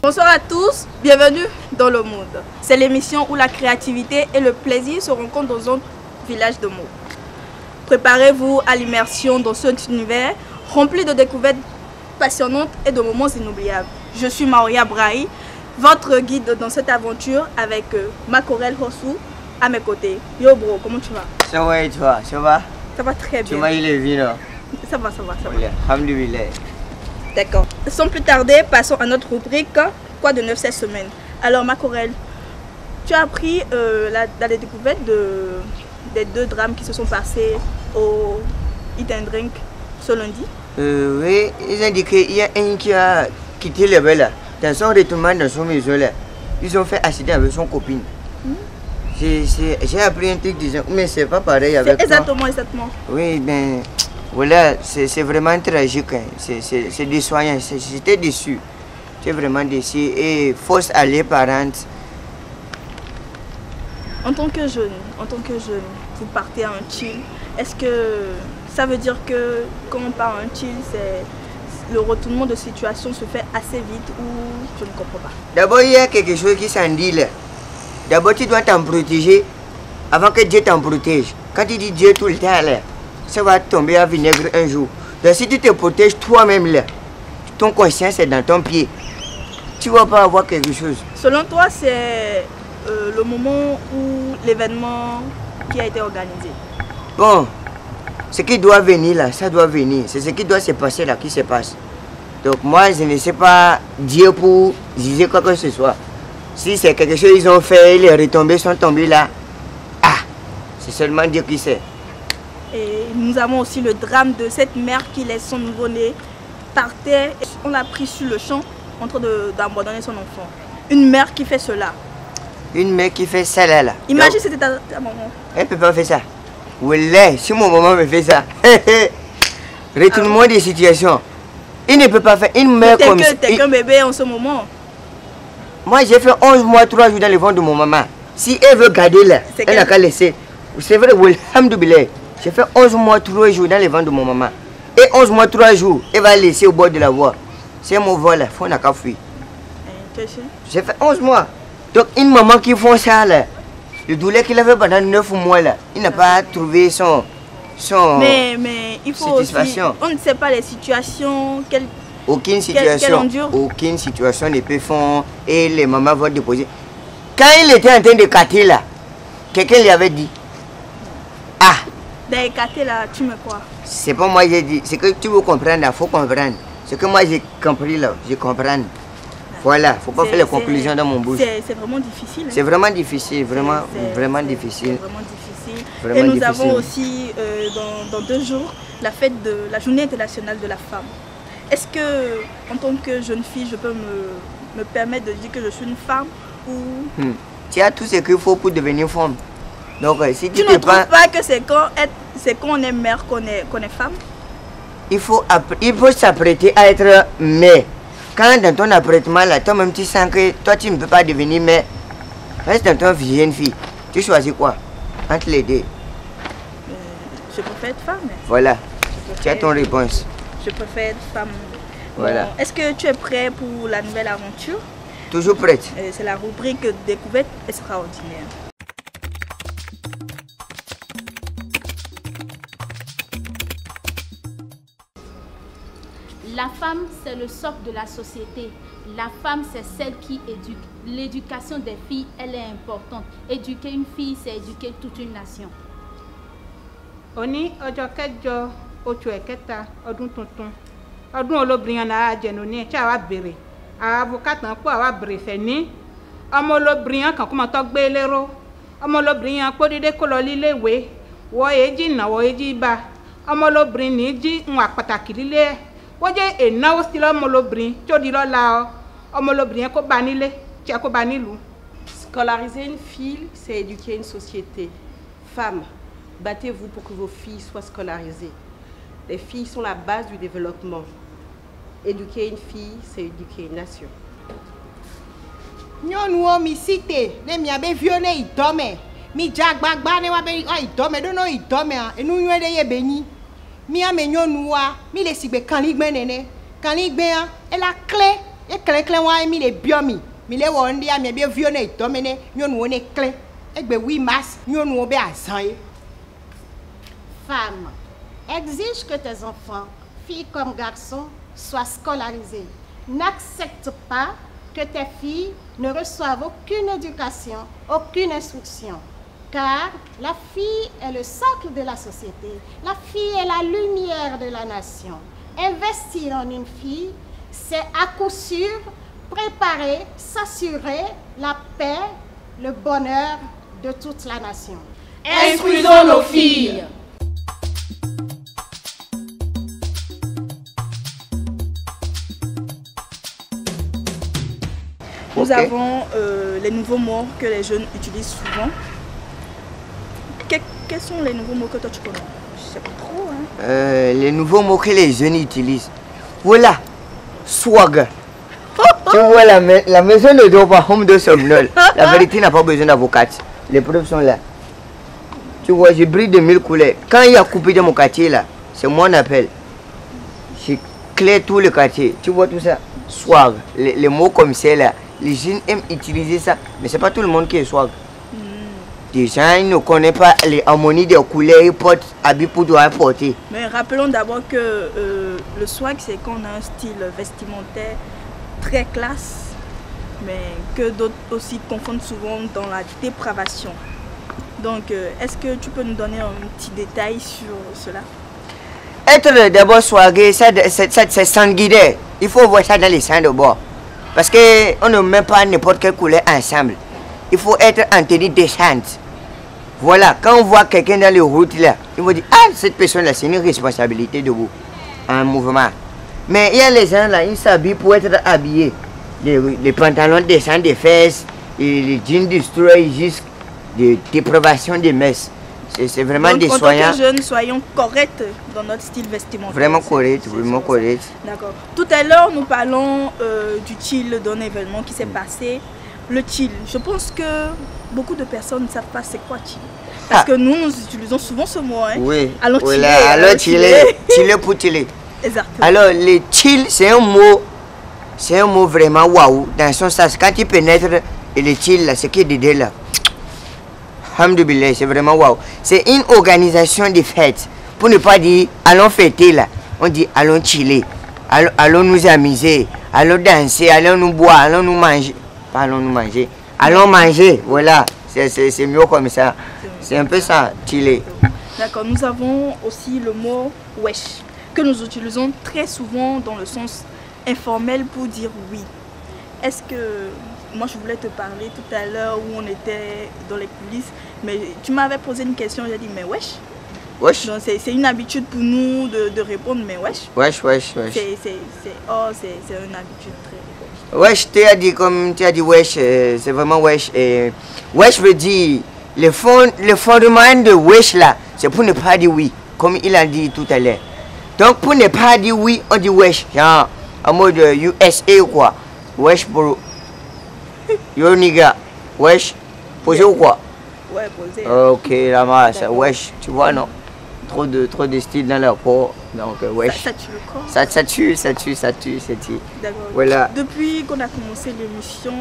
Bonsoir à tous, bienvenue dans le monde. C'est l'émission où la créativité et le plaisir se rencontrent dans un village de mots. Préparez-vous à l'immersion dans cet univers rempli de découvertes passionnantes et de moments inoubliables. Je suis Maria Brahi, votre guide dans cette aventure avec Makorel Hossou à mes côtés. Yo bro, comment tu vas? Ça va et toi? Ça va? Ça va très bien. Tu m'as eu les vins? Ça va. Alhamdulillah. D'accord. Sans plus tarder, passons à notre rubrique Quoi de neuf cette semaine. Alors Makorel, tu as appris dans les découvertes des deux drames qui se sont passés au Eat and Drink ce lundi? Oui, ils ont dit qu'il y a un qui a quitté le bel là. Dans son retournement dans son maison là, ils ont fait accident avec son copine. J'ai appris un truc disant, mais c'est pas pareil avec toi. Exactement. Oui, ben voilà, c'est vraiment tragique. Hein. C'est désoyant. J'étais déçu. J'étais vraiment déçu. Et fausse aller parente. En tant que jeune, vous partez à un chill. Est-ce que ça veut dire que quand on part à un chill, le retournement de situation se fait assez vite ou je ne comprends pas? D'abord, il y a quelque chose qui s'en dit là. D'abord, tu dois t'en protéger avant que Dieu t'en protège. Quand tu dis Dieu tout le temps là, ça va tomber à vinaigre un jour. Donc si tu te protèges toi-même là, ton conscience est dans ton pied. Tu ne vas pas avoir quelque chose. Selon toi, c'est le moment où l'événement qui a été organisé? Bon, ce qui doit venir là, ça doit venir. C'est ce qui doit se passer là qui se passe. Donc moi, je ne sais pas Dieu pour juger quoi que ce soit. Si c'est quelque chose qu'ils ont fait, les retombées sont tombées là. Ah, c'est seulement Dieu qui sait. Et nous avons aussi le drame de cette mère qui laisse son nouveau-né par terre. On l'a pris sur le champ en train d'abandonner son enfant. Une mère qui fait cela. Une mère qui fait ça là. Imagine c'était ta maman. Elle ne peut pas faire ça. Voilà, si mon maman me fait ça. Retournement des situations. Il ne peut pas faire une mère comme ça. T'es qu'un bébé en ce moment. Moi j'ai fait 11 mois, 3 jours dans le ventre de mon maman. Si elle veut garder là, elle n'a qu'à laisser. C'est vrai, alhamdoulilah. J'ai fait 11 mois, 3 jours dans le ventre de mon maman. Et 11 mois, 3 jours, elle va laisser au bord de la voie. C'est mon vol là, il faut n'a qu'à fuir. J'ai fait 11 mois. Donc une maman qui font ça là, le douleur qu'il avait pendant 9 mois là, il n'a pas trouvé son mais il faut satisfaction. Aussi, on ne sait pas les situations aucune situation ne peut faire et les mamans vont déposer. Quand il était en train de cater là, quelqu'un lui avait dit, ah, d'écarter là, tu me crois? C'est pas moi j'ai dit, c'est que tu veux comprendre, il faut comprendre. C'est que moi j'ai compris là, je comprends. Voilà, faut pas faire les conclusions dans mon bouche. C'est vraiment difficile. Hein? C'est vraiment difficile, vraiment difficile. C'est vraiment difficile. Et nous avons aussi dans 2 jours la fête de la journée internationale de la femme. Est-ce que en tant que jeune fille, je peux me permettre de dire que je suis une femme ou... Tu as tout ce qu'il faut pour devenir femme. Donc si tu ne trouves pas que c'est quand on est mère qu'on est femme? Il faut s'apprêter à être mère. Quand dans ton apprêtement là, toi-même tu sens que toi tu ne peux pas devenir mère. Reste dans ton jeune fille. Tu choisis quoi entre les deux? Je préfère être femme. Voilà. Tu as ton réponse. Je préfère être femme. Voilà. Bon, est-ce que tu es prêt pour la nouvelle aventure? Toujours prête. C'est la rubrique découverte extraordinaire. La femme, c'est le socle de la société. La femme, c'est celle qui éduque. L'éducation des filles, elle est importante. Éduquer une fille, c'est éduquer toute une nation. Oni ojo kejo otu eketa odun tuntun odun olobìnrin na ajenoni tí àwa béèrè avocat tan po àwa béèrè fe ni ọmọ olobìnrin kan ko mo to gbe lero ọmọ olobìnrin po dédé kó lọ lílé ìwé wo eji na wo eji ba ọmọ olobìnrin ni ji nwa pàtàkì lílé wo je enawo si lo ọmọ olobìnrin tí ó di lọ́la ọmọ olobìnrin ko ba nílé tí ko ba nílùú. Scolariser une fille, c'est éduquer une société. Femmes, battez-vous pour que vos filles soient scolarisées. Les filles sont la base du développement. Éduquer une fille, c'est éduquer une nation. Nyɔnuwo mi site ne miabe viwo ne yi dɔme mi dzagbagba ne wabe yi dɔme ɖo ne yi dɔmea enu nyuie ɖe ye be nyi míame nyɔnuwoa mi le sigbe kaligbe nene kaligbea ela kle Et clé wa mi le biomi. Mi le wo ndi a mi be vieux ne domene nyonu wo ne clé. Et be 8 mars nyonu wo be asan. Femme, exige que tes enfants, filles comme garçons, soient scolarisés. N'accepte pas que tes filles ne reçoivent aucune éducation, aucune instruction. Car la fille est le socle de la société. La fille est la lumière de la nation. Investir en une fille, c'est à coup sûr préparer, s'assurer la paix, le bonheur de toute la nation. Instruisons nos filles. Nous avons les nouveaux mots que les jeunes utilisent souvent. Quels sont les nouveaux mots que toi tu connais? Je ne sais pas trop. Hein. Les nouveaux mots que les jeunes utilisent. Voilà, swag. Tu vois, la maison ne dort pas, home de somnol. La vérité n'a pas besoin d'avocat. Les preuves sont là. Tu vois, je brille de 1000 couleurs. Quand il y a coupé dans mon quartier là, c'est mon appel. Je claire tout le quartier. Tu vois tout ça? Swag. Les mots comme ça là. Les jeunes aiment utiliser ça, mais c'est pas tout le monde qui est swag. Les gens ils ne connaissent pas les harmonies des couleurs, ils portent habits pour doivent porter. Mais rappelons d'abord que le swag, c'est qu'on a un style vestimentaire très classe, mais que d'autres aussi confondent souvent dans la dépravation. Donc, est-ce que tu peux nous donner un petit détail sur cela? Être d'abord swagué, c'est sanguinaire. Il faut voir ça dans les sangs de bord. Parce qu'on ne met pas n'importe quelle couleur ensemble. Il faut être en tenue décente. Voilà, quand on voit quelqu'un dans les routes là, il va dire, ah, cette personne-là, c'est une responsabilité de vous, en mouvement. Mais il y a les gens là, ils s'habillent pour être habillés. Les pantalons descendent des fesses, et les jeans destroy jusqu'à des déprivations des messes. C'est vraiment des soignants. En tant que jeunes, soyons corrects dans notre style vestimentaire. Vraiment correct, vraiment correct. D'accord. Tout à l'heure, nous parlons du chill d'un événement qui s'est passé. Le chill, je pense que beaucoup de personnes ne savent pas c'est quoi chill. Parce que nous utilisons souvent ce mot. Hein. Oui. Allons chiller. Allons chiller. Chiller pour chiller. Exactement. Alors, le chill, c'est un mot vraiment waouh. Dans son sens, quand tu pénètres et le chill, là, c'est qui est dedans là. Alhamdoulilah, c'est vraiment waouh. C'est une organisation de fêtes. Pour ne pas dire allons fêter là, on dit allons chiller, allons nous amuser, allons danser, allons nous boire, allons nous manger. Pas allons nous manger, allons manger, voilà. C'est mieux comme ça. C'est un peu ça, chiller. D'accord, nous avons aussi le mot wesh, que nous utilisons très souvent dans le sens informel pour dire oui. Est-ce que... Moi, je voulais te parler tout à l'heure où on était dans les coulisses, mais tu m'avais posé une question, j'ai dit, mais wesh. Wesh. C'est une habitude pour nous de répondre, mais wesh. Wesh, wesh, wesh. C'est une habitude très... Wesh, tu as dit comme tu as dit wesh, c'est vraiment wesh. Wesh veut dire, le fondement de wesh là, c'est pour ne pas dire oui, comme il a dit tout à l'heure. Donc pour ne pas dire oui, on dit wesh, genre en mode USA ou quoi. Wesh pour... Yo nigga, wesh, posé ou quoi? Ouais, posé. Ok, la masse, wesh, tu vois non? Trop de style dans leur corps, donc wesh. Ça tue le corps. Ça tue. D'accord. Voilà. Depuis qu'on a commencé l'émission,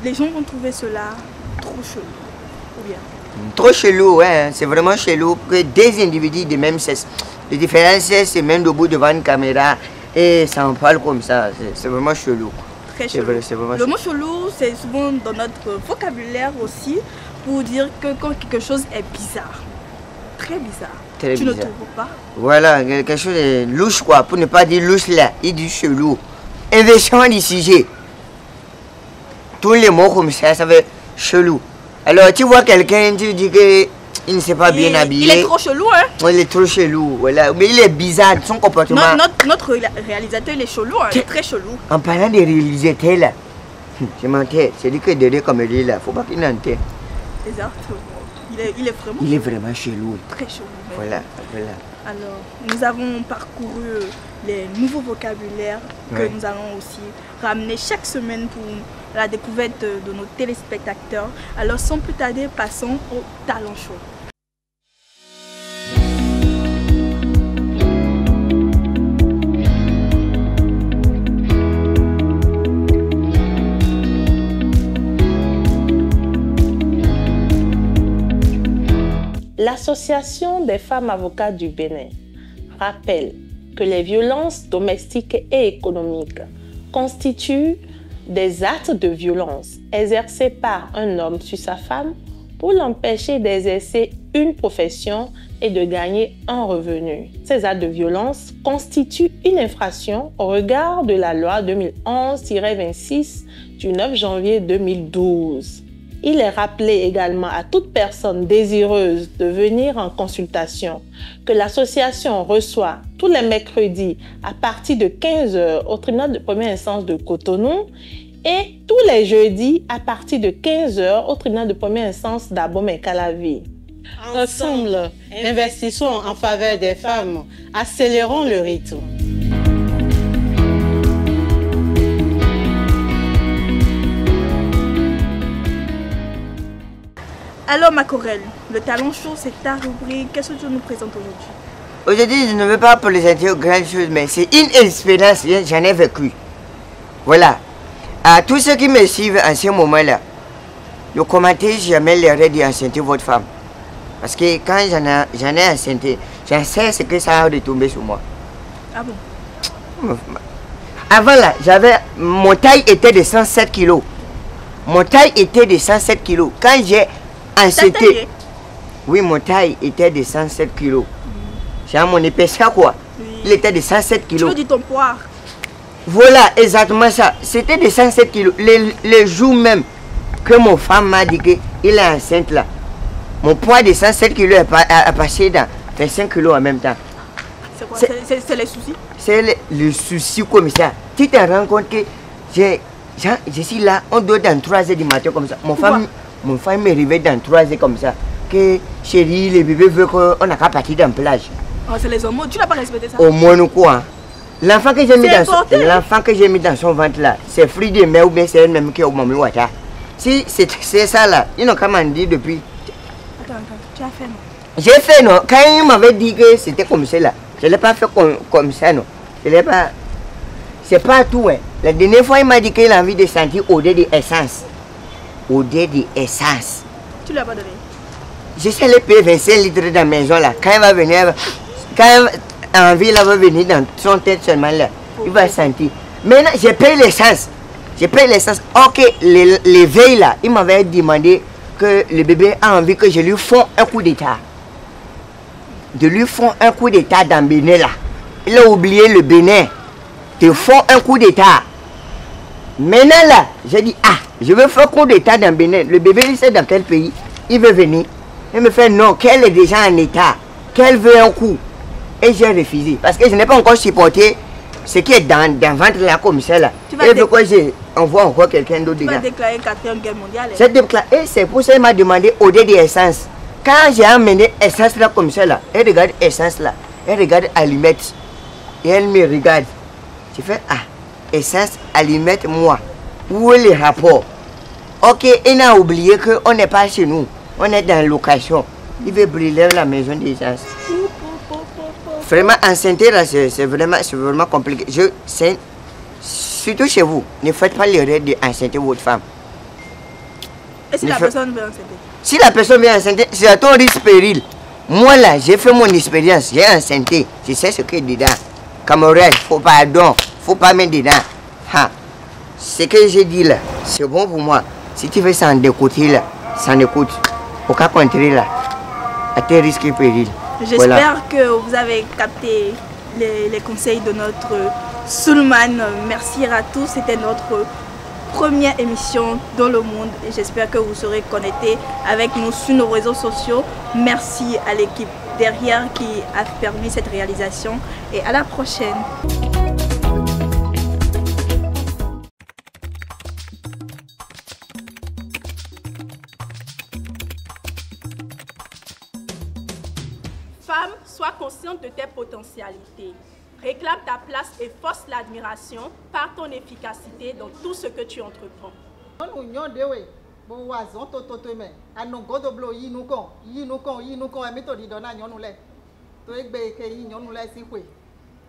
les gens vont trouver cela trop chelou, ou bien? Trop chelou, ouais, c'est vraiment chelou que des individus de même sexe, de différents sexes, se mettent debout devant une caméra et ça en parle comme ça, c'est vraiment chelou. Très chelou. Le mot chelou, c'est souvent dans notre vocabulaire aussi pour dire que quand quelque chose est bizarre, très bizarre, tu ne trouves pas? Voilà, quelque chose de louche quoi, pour ne pas dire louche là, il dit chelou. Inversion du sujet. Tous les mots comme ça, ça veut chelou. Alors tu vois quelqu'un, tu dis que il ne s'est pas bien habillé. Il est trop chelou, hein? Oui, il est trop chelou, voilà. Mais il est bizarre, son comportement. Notre réalisateur, il est chelou, hein? Il est très chelou. En parlant des réalisateurs là, je mentais, c'est lui qui est derrière comme il est là, faut pas qu'il n'entende. Exactement. Il est vraiment chelou. Très chelou. Voilà. Alors, nous avons parcouru les nouveaux vocabulaires que nous allons aussi ramener chaque semaine pour la découverte de nos téléspectateurs. Alors, sans plus tarder, passons au talent show. L'Association des femmes avocates du Bénin rappelle que les violences domestiques et économiques constituent des actes de violence exercés par un homme sur sa femme pour l'empêcher d'exercer une profession et de gagner un revenu. Ces actes de violence constituent une infraction au regard de la loi 2011-26 du 9 janvier 2012. Il est rappelé également à toute personne désireuse de venir en consultation que l'association reçoit tous les mercredis à partir de 15 h au tribunal de première instance de Cotonou et tous les jeudis à partir de 15 h au tribunal de première instance d'Abomey-Calavi. Ensemble, investissons en faveur des femmes, accélérons le rythme. Alors Macorel, le talent chaud c'est ta rubrique, qu'est-ce que tu nous présentes aujourd'hui? Aujourd'hui, je ne veux pas présenter grand chose, mais c'est une expérience, j'en ai vécu. Voilà. À tous ceux qui me suivent en ce moment-là, ne commentez jamais l'erreur d'enceinter votre femme. Parce que quand j'en ai enceinté, je sais ce que ça a retombé sur moi. Ah bon? Avant là, mon taille était de 107 kilos. Mon taille était de 107 kilos. Quand j'ai enceinté, oui, mon taille était de 107 kilos. J'ai mon épaisseur quoi. Oui. Il était de 107 kilos. Tu veux dire ton poids? Voilà, exactement ça. C'était de 107 kilos. Le jour même que mon femme m'a dit qu'il est enceinte là, mon poids de 107 kilos a passé dans 25 kilos en même temps. C'est quoi? C'est les soucis? C'est le souci comme ça. Tu te rends compte que je suis là, on doit dans 3 h du matin comme ça. Mon femme me réveille dans 3 h comme ça. Que chérie, le bébé veut qu'on n'a qu'à partir dans la plage. Oh, c'est les hommes, tu n'as pas respecté ça? Au moins ou quoi? L'enfant que j'ai mis dans son ventre là, c'est fruit de mer ou bien c'est elle-même qui est au moment où si c'est ça là, ils n'ont qu'à m'en dire depuis. Attends, tu as fait non? J'ai fait non. Quand il m'avait dit que c'était comme ça là, je ne l'ai pas fait comme ça non. Je l'ai pas. C'est pas tout hein. La dernière fois il m'a dit qu'il a envie de sentir odeur d'essence. Odeur d'essence. Tu ne l'as pas donné? Je sais les payer 25 litres dans la maison là. Quand il va venir, quand il a envie, il va venir dans son tête seulement là. Il va sentir. Maintenant, j'ai payé l'essence. J'ai payé l'essence. Ok, les veilles là, il m'avait demandé que le bébé a envie que je lui fasse un coup d'état. De lui faire un coup d'état dans le Bénin là. Il a oublié le Bénin. Te font un coup d'état. Maintenant là, j'ai dit, je veux faire un coup d'état dans le Bénin. Le bébé, il sait dans quel pays il veut venir. Il me fait non, qu'elle est déjà en état, qu'elle veut un coup. Et j'ai refusé. Parce que je n'ai pas encore supporté ce qui est dans le ventre là comme ça là. Et pourquoi j'envoie encore quelqu'un d'autre dedans. Tu vas déclarer 4e guerre mondiale. Et c'est pour ça qu'il m'a demandé odeur d'essence. Quand j'ai amené essence là comme ça là, elle regarde essence là, elle regarde allumette. Et elle me regarde. Je fais essence, allumette, moi. Où est le rapport? Ok, il a oublié qu'on n'est pas chez nous. On est dans la location. Il veut brûler la maison d'essence. Vraiment, enceinte là, c'est vraiment compliqué. Surtout chez vous, ne faites pas l'erreur d'enceinte votre femme. Et si la personne veut enceinte? Si la personne veut enceinte, c'est à ton risque péril. Moi là, j'ai fait mon expérience, j'ai enceinté. Je sais ce qu'il y a dedans. Camarade, faut pas mettre dedans. Ce que j'ai dit là, c'est bon pour moi. Si tu veux s'en écouter là, s'en écoute. Au cas contraire là, à tes risques et périls. J'espère que vous avez capté les conseils de notre Sulman. Merci à tous, c'était notre première émission dans le monde et j'espère que vous serez connectés avec nous sur nos réseaux sociaux. Merci à l'équipe derrière qui a permis cette réalisation et à la prochaine. Femme, sois consciente de tes potentialités. Réclame ta place et force l'admiration par ton efficacité dans tout ce que tu entreprends.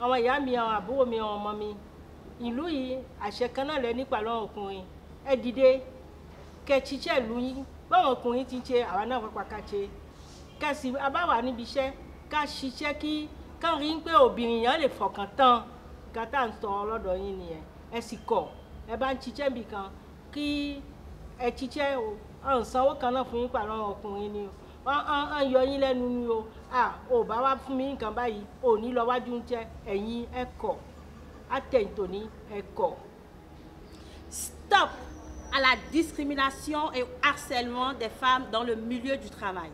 Ọmọ ìyá mi àwọn àbúrò mi àwọn ọmọ mi ìlú yìí àṣẹ kan náà lẹ nípa lọ́wọ́ ọkùnrin ẹ dìde kẹ ṣiṣẹ́ ìlú yín báwọn ọkùnrin ti ń ṣe àwa náà pàpà ká ṣe ká sì bá wà níbi iṣẹ́ ká ṣiṣẹ́ kí ká rí pé obìnrin yẹn lè fọkàn tán ká tá à ń sọ ọlọ́dọ̀ yín nìyẹn ẹ sì kọ̀ ẹ bá ń ṣiṣẹ́ bì kan kí ẹ ṣiṣẹ́ ọ̀hún sanwó kan náà fún yín pàrọ̀ ọkùnrin ni o ọ̀hún yọ yín lẹ́nu ni o ò bá wá fún mi nǹkan báyìí ò ní lọ wájú ń jẹ ẹ̀yin ẹ kọ̀ àtẹ̀yìntò ní ẹ kọ̀. Stop à la discrimination et au harcèlement des femmes dans le milieu du travail.